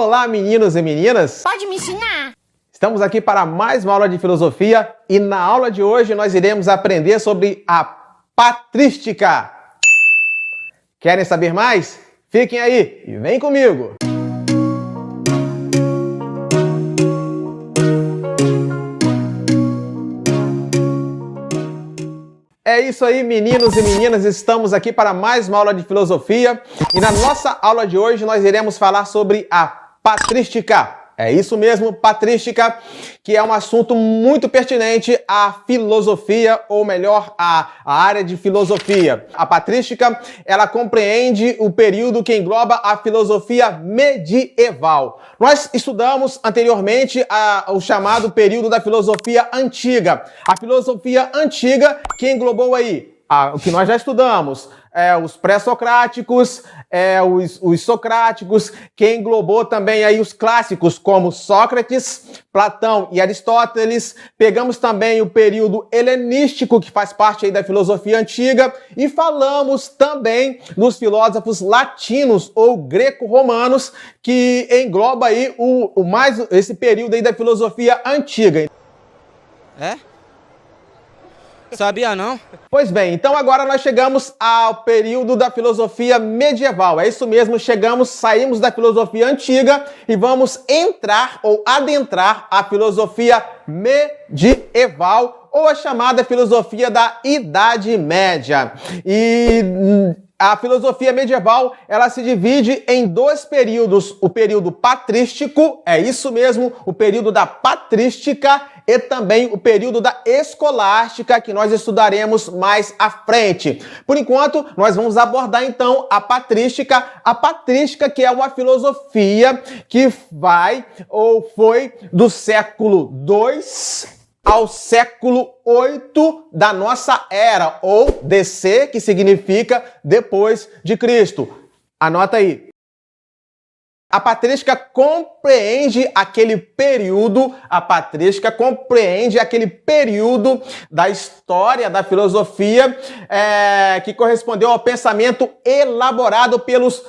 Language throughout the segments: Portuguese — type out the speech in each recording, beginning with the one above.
Olá, meninos e meninas! Pode me ensinar? Estamos aqui para mais uma aula de filosofia e na aula de hoje nós iremos aprender sobre a patrística. Querem saber mais? Fiquem aí e vem comigo! É isso aí, meninos e meninas, estamos aqui para mais uma aula de filosofia e na nossa aula de hoje nós iremos falar sobre a patrística. É isso mesmo, patrística, que é um assunto muito pertinente à filosofia, ou melhor, à área de filosofia. A patrística, ela compreende o período que engloba a filosofia medieval. Nós estudamos anteriormente o chamado período da filosofia antiga. A filosofia antiga que englobou aí o que nós já estudamos, os pré-socráticos, os socráticos, que englobou também aí os clássicos como Sócrates, Platão e Aristóteles. Pegamos também o período helenístico, que faz parte aí da filosofia antiga, e falamos também dos filósofos latinos ou greco-romanos, que engloba aí esse período aí da filosofia antiga. Sabia não? Pois bem, então agora nós chegamos ao período da filosofia medieval. É isso mesmo, saímos da filosofia antiga e vamos entrar ou adentrar a filosofia medieval, ou a chamada filosofia da Idade Média. E a filosofia medieval, ela se divide em dois períodos, o período patrístico, é isso mesmo, o período da patrística, e também o período da escolástica, que nós estudaremos mais à frente. Por enquanto, nós vamos abordar então a patrística que é uma filosofia que foi do século II ao século VIII da nossa era, ou DC, que significa depois de Cristo. Anota aí. A patrística compreende aquele período da história da filosofia que correspondeu ao pensamento elaborado pelos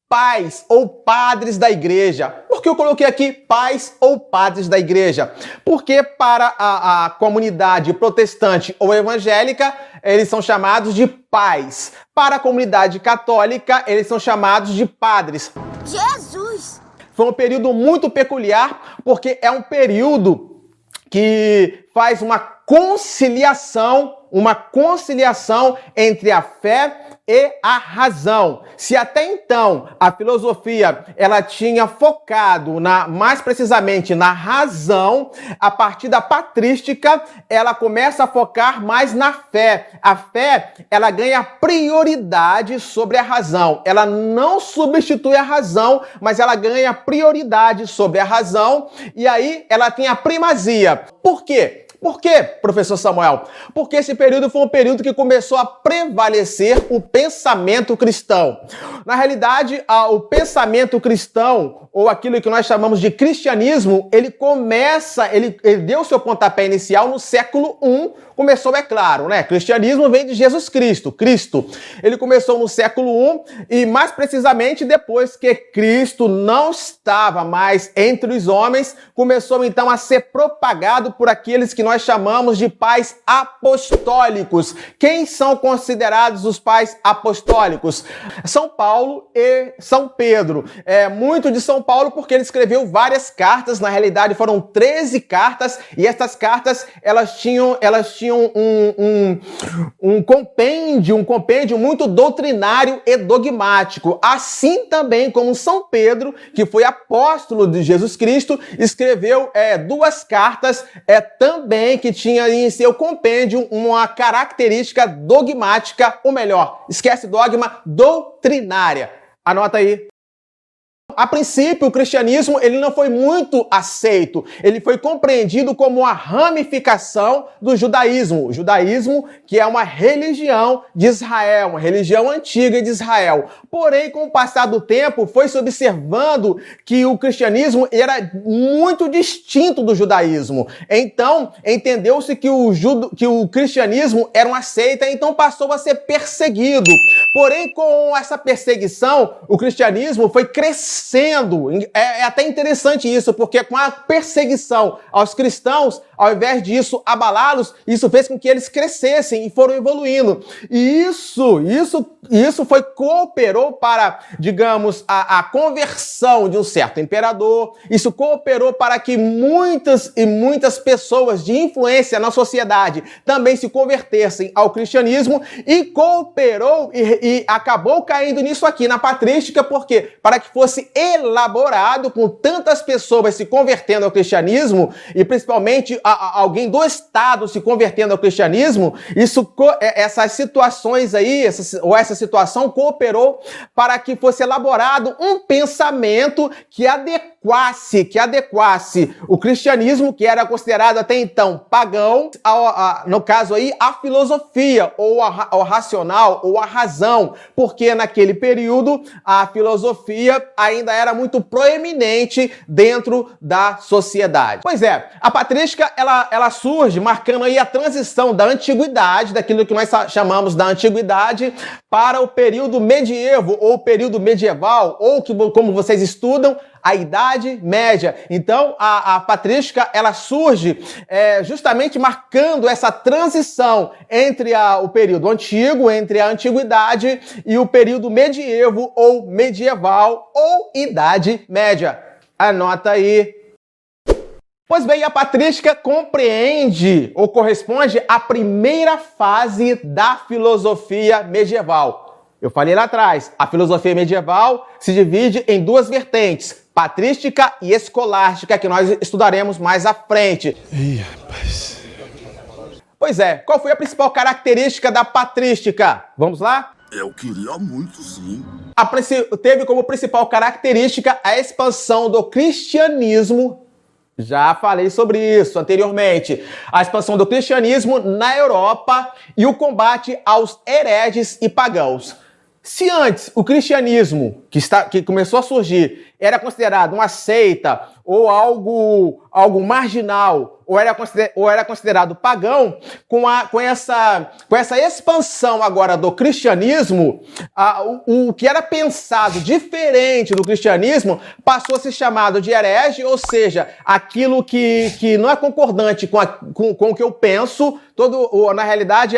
pais ou padres da igreja. Por que eu coloquei aqui pais ou padres da igreja? Porque para a comunidade protestante ou evangélica, eles são chamados de pais. Para a comunidade católica, eles são chamados de padres. Jesus! Foi um período muito peculiar, porque é um período que faz uma conciliação entre a fé e a razão. Se até então a filosofia ela tinha focado mais precisamente na razão, a partir da patrística ela começa a focar mais na fé. A fé ela ganha prioridade sobre a razão. Ela não substitui a razão, mas ela ganha prioridade sobre a razão e aí ela tem a primazia. Por quê? Por quê, professor Samuel? Porque esse período foi um período que começou a prevalecer o pensamento cristão. Na realidade, o pensamento cristão, ou aquilo que nós chamamos de cristianismo, ele deu seu pontapé inicial no século I. Começou, é claro, né? Cristianismo vem de Jesus Cristo. Ele começou no século I e, mais precisamente, depois que Cristo não estava mais entre os homens, começou então a ser propagado por aqueles que nós chamamos de pais apostólicos. Quem são considerados os pais apostólicos? São Paulo e São Pedro. Muito de São Paulo porque ele escreveu várias cartas, na realidade foram 13 cartas, e essas cartas elas tinham um compêndio muito doutrinário e dogmático. Assim também como São Pedro, que foi apóstolo de Jesus Cristo, escreveu duas cartas também que tinha em seu compêndio uma característica dogmática, ou melhor, esquece dogma, doutrinária. Anota aí. A princípio, o cristianismo ele não foi muito aceito. Ele foi compreendido como uma ramificação do judaísmo. O judaísmo, que é uma religião de Israel, uma religião antiga de Israel. Porém, com o passar do tempo, foi-se observando que o cristianismo era muito distinto do judaísmo. Então, entendeu-se que o cristianismo era uma seita, então passou a ser perseguido. Porém, com essa perseguição, o cristianismo foi crescendo crescendo. É até interessante isso, porque com a perseguição aos cristãos, ao invés disso abalá-los, isso fez com que eles crescessem e foram evoluindo. E isso cooperou para, digamos, a conversão de um certo imperador. Isso cooperou para que muitas e muitas pessoas de influência na sociedade também se convertessem ao cristianismo, e cooperou e acabou caindo nisso aqui, na patrística, porque para que fosse elaborado com tantas pessoas se convertendo ao cristianismo, e principalmente alguém do Estado se convertendo ao cristianismo, essas situações aí, essa situação cooperou para que fosse elaborado um pensamento que adequasse o cristianismo, que era considerado até então pagão, no caso aí, a filosofia, ou ao racional, ou a razão, porque naquele período a filosofia ainda era muito proeminente dentro da sociedade. Pois é, a patrística, ela surge marcando aí a transição da antiguidade, daquilo que nós chamamos da antiguidade, para o período medievo, ou período medieval, ou que, como vocês estudam, a Idade Média. Então, a patrística, ela surge justamente marcando essa transição entre o período antigo, entre a antiguidade, e o período medievo, ou medieval, ou Idade Média. Anota aí. Pois bem, a patrística compreende ou corresponde à primeira fase da filosofia medieval. Eu falei lá atrás, a filosofia medieval se divide em duas vertentes, patrística e escolástica, que nós estudaremos mais à frente. Ih, rapaz. Pois é, qual foi a principal característica da patrística? Vamos lá? Eu queria muito, sim. Teve como principal característica a expansão do cristianismo. Já falei sobre isso anteriormente. A expansão do cristianismo na Europa e o combate aos hereges e pagãos. Se antes o cristianismo, que começou a surgir, era considerado uma seita ou algo marginal, ou era considerado pagão, com essa expansão agora do cristianismo, o que era pensado diferente do cristianismo passou a ser chamado de herege, ou seja, aquilo que não é concordante com o que eu penso. Na realidade,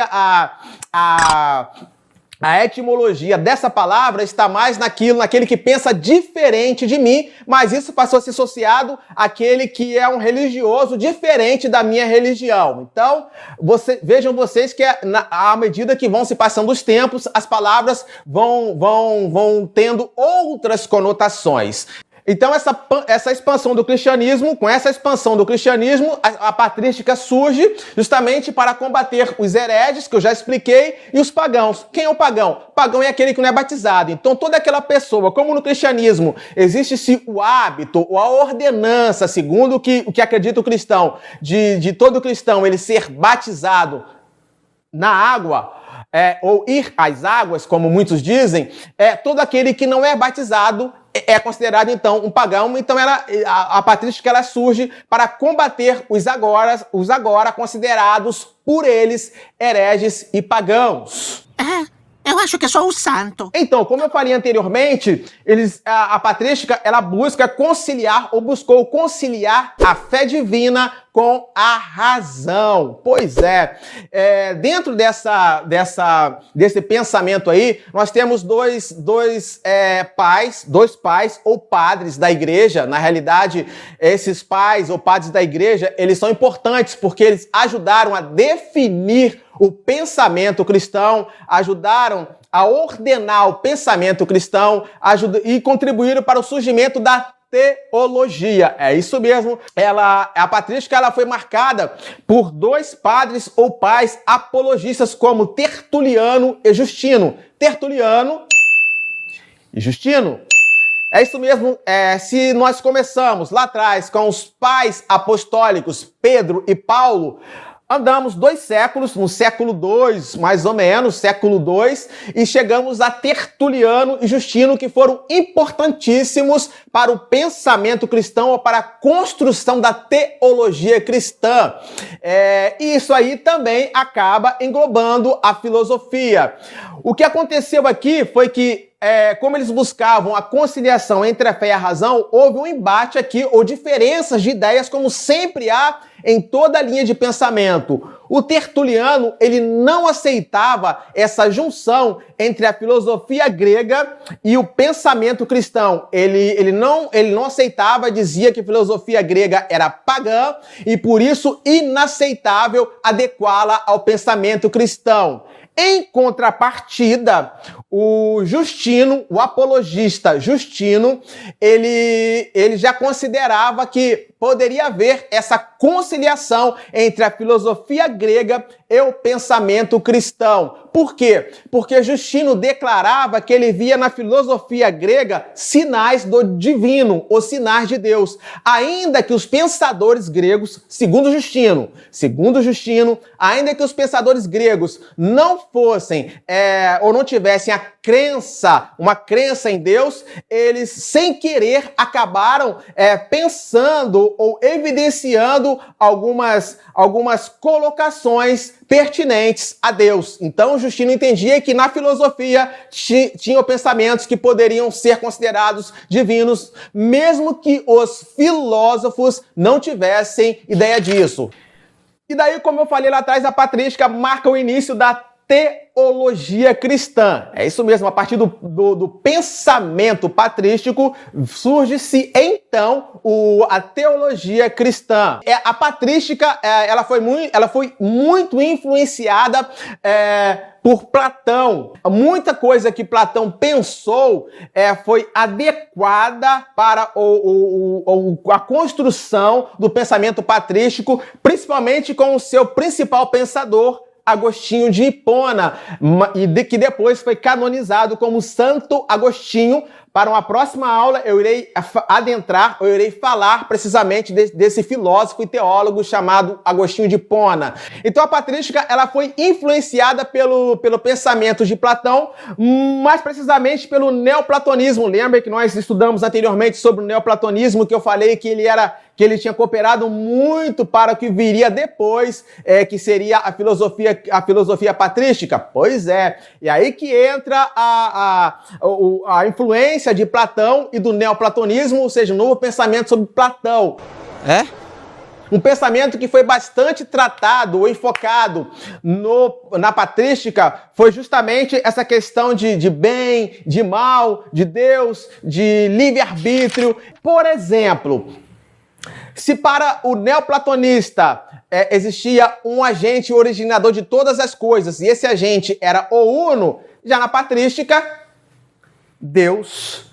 a etimologia dessa palavra está mais naquele que pensa diferente de mim, mas isso passou a ser associado àquele que é um religioso diferente da minha religião. Então, vejam vocês que à medida que vão se passando os tempos, as palavras vão tendo outras conotações. Então, essa expansão do cristianismo, com essa expansão do cristianismo, a patrística surge justamente para combater os hereges, que eu já expliquei, e os pagãos. Quem é o pagão? O pagão é aquele que não é batizado. Então, toda aquela pessoa, como no cristianismo, existe-se o hábito ou a ordenança, segundo o que acredita o cristão, de todo cristão ele ser batizado na água, ou ir às águas, como muitos dizem, todo aquele que não é batizado é considerado, então, um pagão. Então, a patrística ela surge para combater os agora considerados por eles hereges e pagãos. Eu acho que sou o santo. Então, como eu falei anteriormente, a patrística ela buscou conciliar a fé divina com a razão. Pois dentro desse pensamento aí, nós temos dois pais ou padres da igreja. Na realidade, esses pais ou padres da igreja, eles são importantes porque eles ajudaram a definir o pensamento cristão, ajudaram a ordenar o pensamento cristão e contribuíram para o surgimento da teologia. É isso mesmo. A patrística ela foi marcada por dois padres ou pais apologistas como Tertuliano e Justino. Tertuliano e Justino. É isso mesmo. Se nós começamos lá atrás com os pais apostólicos Pedro e Paulo, andamos 2 séculos, no século II, mais ou menos, século II, e chegamos a Tertuliano e Justino, que foram importantíssimos para o pensamento cristão ou para a construção da teologia cristã. E isso aí também acaba englobando a filosofia. O que aconteceu aqui foi que como eles buscavam a conciliação entre a fé e a razão, houve um embate aqui, ou diferenças de ideias, como sempre há em toda a linha de pensamento. O Tertuliano, ele não aceitava essa junção entre a filosofia grega e o pensamento cristão. Ele não aceitava, dizia que a filosofia grega era pagã e, por isso, inaceitável adequá-la ao pensamento cristão. Em contrapartida, o Justino, o apologista Justino, ele já considerava que poderia haver essa conciliação entre a filosofia grega e o pensamento cristão. Por quê? Porque Justino declarava que ele via na filosofia grega sinais do divino, os sinais de Deus. Ainda que os pensadores gregos, segundo Justino, ainda que os pensadores gregos não fossem ou não tivessem uma crença em Deus, eles, sem querer, acabaram pensando ou evidenciando algumas colocações pertinentes a Deus. Então, Justino entendia que na filosofia tinham pensamentos que poderiam ser considerados divinos, mesmo que os filósofos não tivessem ideia disso. E daí, como eu falei lá atrás, a patrística marca o início da teologia cristã. É isso mesmo, a partir do pensamento patrístico surge-se então a teologia cristã. A patrística ela foi muito influenciada por Platão. Muita coisa que Platão pensou foi adequada para a construção do pensamento patrístico, principalmente com o seu principal pensador, Agostinho de Hipona, que depois foi canonizado como Santo Agostinho. Para uma próxima aula eu irei falar precisamente desse filósofo e teólogo chamado Agostinho de Hipona. Então a patrística ela foi influenciada pelo pensamento de Platão, mais precisamente pelo neoplatonismo. Lembra que nós estudamos anteriormente sobre o neoplatonismo, que eu falei que ele tinha cooperado muito para o que viria depois, que seria a filosofia patrística? Pois é. E aí que entra a influência de Platão e do neoplatonismo, ou seja, um novo pensamento sobre Platão. Um pensamento que foi bastante tratado ou enfocado na patrística foi justamente essa questão de bem, de mal, de Deus, de livre-arbítrio. Por exemplo, se para o neoplatonista existia um agente originador de todas as coisas, e esse agente era o Uno, já na patrística, Deus.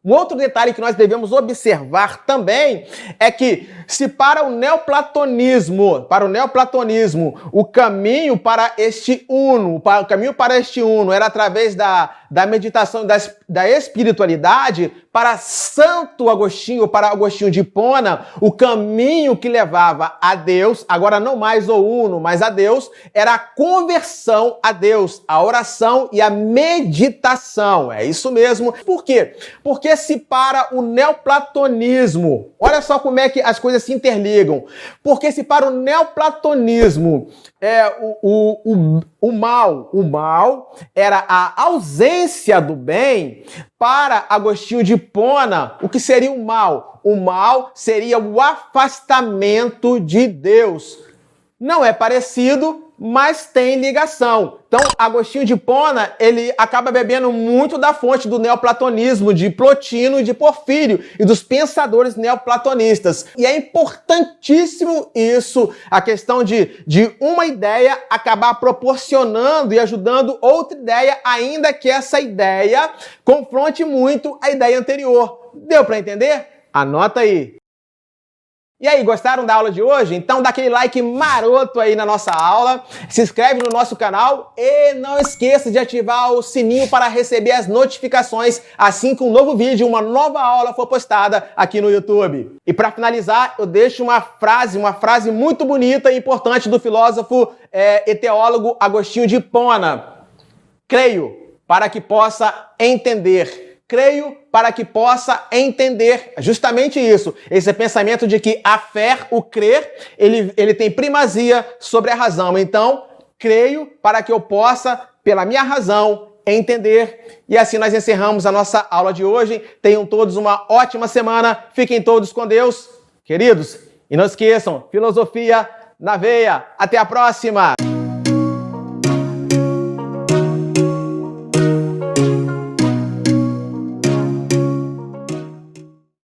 Um outro detalhe que nós devemos observar também é que se para o neoplatonismo, o caminho para este uno, era através da meditação da espiritualidade, para Santo Agostinho, para Agostinho de Hipona, o caminho que levava a Deus, agora não mais o uno, mas a Deus, era a conversão a Deus, a oração e a meditação. É isso mesmo. Por quê? Porque se para o neoplatonismo, olha só como é que as coisas se interligam. Porque se para o neoplatonismo o mal era a ausência do bem, para Agostinho de Hipona, o que seria o mal? O mal seria o afastamento de Deus. Não é parecido, mas tem ligação. Então, Agostinho de Hipona, ele acaba bebendo muito da fonte do neoplatonismo, de Plotino e de Porfírio, e dos pensadores neoplatonistas. E é importantíssimo isso, a questão de uma ideia acabar proporcionando e ajudando outra ideia, ainda que essa ideia confronte muito a ideia anterior. Deu para entender? Anota aí. E aí, gostaram da aula de hoje? Então dá aquele like maroto aí na nossa aula, se inscreve no nosso canal e não esqueça de ativar o sininho para receber as notificações assim que um novo vídeo, uma nova aula for postada aqui no YouTube. E para finalizar, eu deixo uma frase muito bonita e importante do filósofo e teólogo Agostinho de Hipona. Creio para que possa entender. Creio para que possa entender justamente isso. Esse pensamento de que a fé, o crer, ele tem primazia sobre a razão. Então, creio para que eu possa, pela minha razão, entender. E assim nós encerramos a nossa aula de hoje. Tenham todos uma ótima semana. Fiquem todos com Deus, queridos. E não esqueçam, filosofia na veia. Até a próxima!